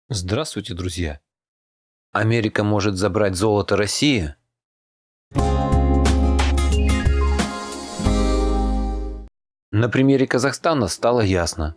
Здравствуйте, друзья! Америка может забрать золото России? На примере Казахстана стало ясно.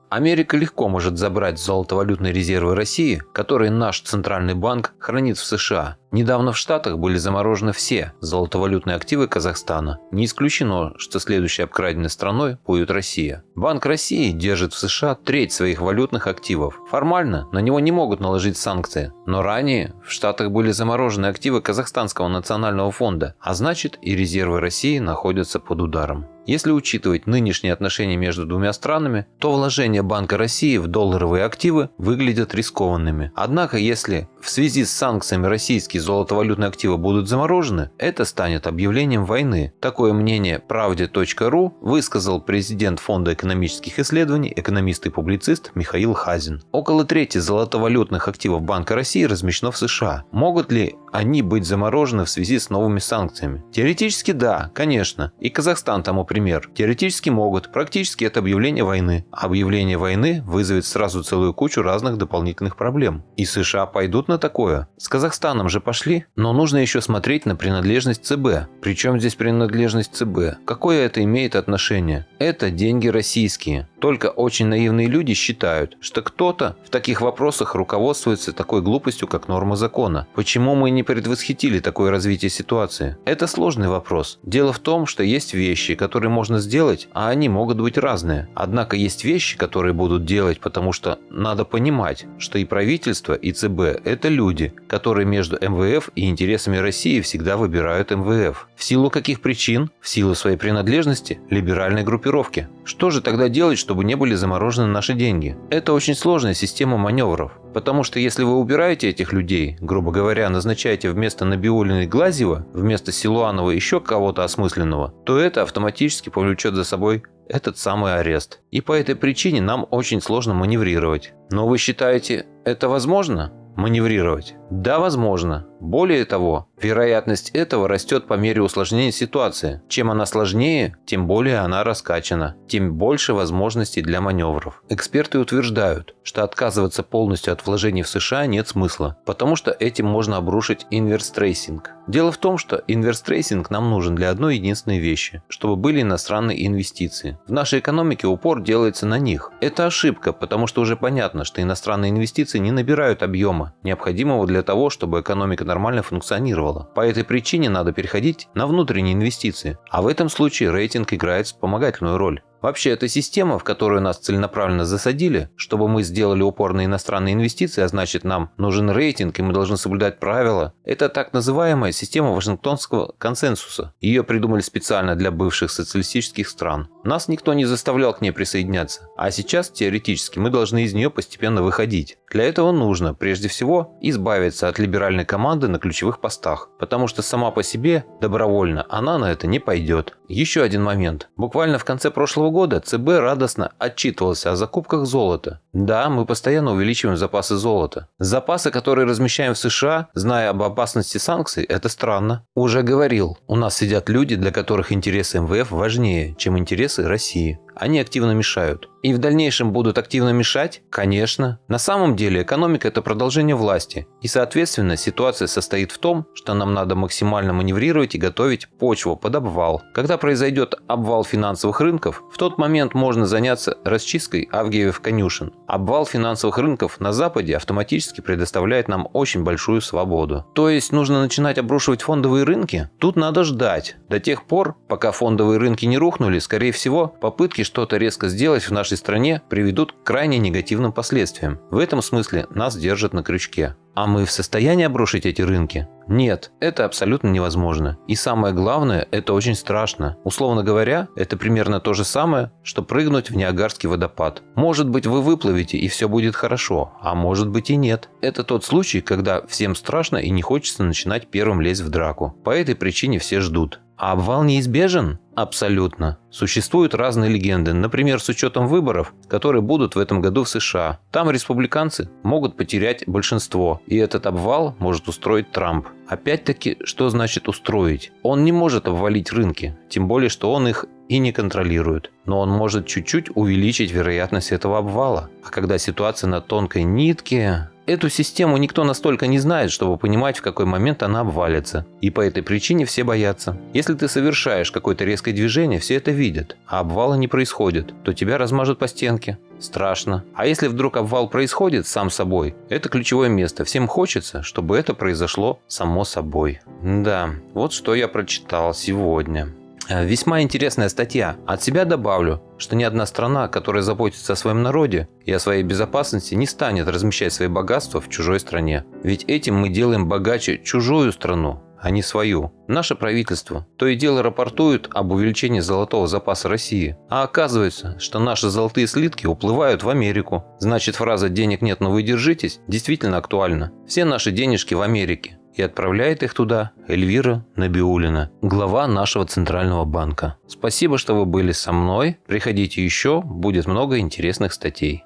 Америка легко может забрать золотовалютные резервы России, которые наш центральный банк хранит в США. Недавно в Штатах были заморожены все золотовалютные активы Казахстана. Не исключено, что следующей обкраденной страной будет Россия. Банк России держит в США треть своих валютных активов. Формально на него не могут наложить санкции. Но ранее в Штатах были заморожены активы Казахстанского национального фонда, а значит и резервы России находятся под ударом. Если учитывать нынешние отношения между двумя странами, то вложения Банка России в долларовые активы выглядят рискованными. Однако, если в связи с санкциями российские золотовалютные активы будут заморожены, это станет объявлением войны. Такое мнение правде.ру высказал президент Фонда экономических исследований, экономист и публицист Михаил Хазин. Около трети золотовалютных активов Банка России размещено в США. Могут ли они быть заморожены в связи с новыми санкциями? Теоретически да, конечно. И Казахстан тому пример. Теоретически могут, практически это объявление войны. Объявление войны вызовет сразу целую кучу разных дополнительных проблем. И США пойдут на такое. С Казахстаном же пошли, но нужно еще смотреть на принадлежность ЦБ. Причем здесь принадлежность ЦБ? Какое это имеет отношение? Это деньги российские. Только очень наивные люди считают, что кто-то в таких вопросах руководствуется такой глупостью, как норма закона. Почему мы не предвосхитили такое развитие ситуации? Это сложный вопрос. Дело в том, что есть вещи, которые можно сделать, а они могут быть разные. Однако есть вещи, которые будут делать, потому что надо понимать, что и правительство, и ЦБ – это люди, которые между МВФ и интересами России всегда выбирают МВФ. В силу каких причин? В силу своей принадлежности либеральной группировки. Что же тогда делать, чтобы не были заморожены наши деньги? Это очень сложная система маневров. Потому что если вы убираете этих людей, грубо говоря, назначаете вместо Набиуллиной Глазьева, вместо Силуанова еще кого-то осмысленного, то это автоматически повлечет за собой этот самый арест. И по этой причине нам очень сложно маневрировать. Но вы считаете, это возможно? Маневрировать? Да, возможно. Более того, вероятность этого растет по мере усложнения ситуации. Чем она сложнее, тем более она раскачана, тем больше возможностей для маневров. Эксперты утверждают, что отказываться полностью от вложений в США нет смысла, потому что этим можно обрушить инверс-трейсинг. Дело в том, что инверс-трейсинг нам нужен для одной единственной вещи, чтобы были иностранные инвестиции. В нашей экономике упор делается на них. Это ошибка, потому что уже понятно, что иностранные инвестиции не набирают объема, необходимого для того, чтобы экономика нормально функционировала. По этой причине надо переходить на внутренние инвестиции, а в этом случае рейтинг играет вспомогательную роль. Вообще, эта система, в которую нас целенаправленно засадили, чтобы мы сделали упор на иностранные инвестиции, а значит нам нужен рейтинг и мы должны соблюдать правила, это так называемая система Вашингтонского консенсуса. Ее придумали специально для бывших социалистических стран. Нас никто не заставлял к ней присоединяться, а сейчас теоретически мы должны из нее постепенно выходить. Для этого нужно, прежде всего, избавиться от либеральной команды на ключевых постах, потому что сама по себе, добровольно, она на это не пойдет. Еще один момент. Буквально в конце прошлого года ЦБ радостно отчитывался о закупках золота. Да, мы постоянно увеличиваем запасы золота. Запасы, которые размещаем в США, зная об опасности санкций, это странно. Уже говорил, у нас сидят люди, для которых интересы МВФ важнее, чем интересы России. Они активно мешают. И в дальнейшем будут активно мешать? Конечно. На самом деле экономика – это продолжение власти. И соответственно ситуация состоит в том, что нам надо максимально маневрировать и готовить почву под обвал. Когда произойдет обвал финансовых рынков, в тот момент можно заняться расчисткой Авгиевых конюшен. Обвал финансовых рынков на Западе автоматически предоставляет нам очень большую свободу. То есть нужно начинать обрушивать фондовые рынки? Тут надо ждать. До тех пор, пока фондовые рынки не рухнули, скорее всего, попытки что-то резко сделать в нашей стране приведут к крайне негативным последствиям. В этом смысле нас держат на крючке. А мы в состоянии обрушить эти рынки? Нет, это абсолютно невозможно. И самое главное, это очень страшно. Условно говоря, это примерно то же самое, что прыгнуть в Ниагарский водопад. Может быть, вы выплывете и все будет хорошо, а может быть и нет. Это тот случай, когда всем страшно и не хочется начинать первым лезть в драку. По этой причине все ждут. А обвал неизбежен? Абсолютно. Существуют разные легенды, например, с учетом выборов, которые будут в этом году в США. Там республиканцы могут потерять большинство, и этот обвал может устроить Трамп. Опять-таки, что значит устроить? Он не может обвалить рынки, тем более, что он их и не контролирует. Но он может чуть-чуть увеличить вероятность этого обвала. А когда ситуация на тонкой нитке, эту систему никто настолько не знает, чтобы понимать, в какой момент она обвалится. И по этой причине все боятся. Если ты совершаешь какое-то резкое движение, все это видят, а обвала не происходит, то тебя размажут по стенке. Страшно. А если вдруг обвал происходит сам собой, это ключевое место. Всем хочется, чтобы это произошло само собой. Да, вот что я прочитал сегодня. Весьма интересная статья. От себя добавлю, что ни одна страна, которая заботится о своем народе и о своей безопасности, не станет размещать свои богатства в чужой стране. Ведь этим мы делаем богаче чужую страну, а не свою. Наше правительство то и дело рапортует об увеличении золотого запаса России. А оказывается, что наши золотые слитки уплывают в Америку. Значит, фраза «денег нет, но вы держитесь» действительно актуальна. Все наши денежки в Америке. И отправляет их туда Эльвира Набиуллина, глава нашего Центрального банка. Спасибо, что вы были со мной. Приходите еще, будет много интересных статей.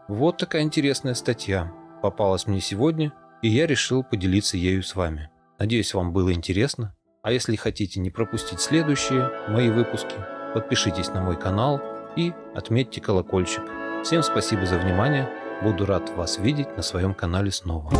Вот такая интересная статья попалась мне сегодня, и я решил поделиться ею с вами. Надеюсь, вам было интересно. А если хотите не пропустить следующие мои выпуски, подпишитесь на мой канал и отметьте колокольчик. Всем спасибо за внимание. Буду рад вас видеть на своем канале снова.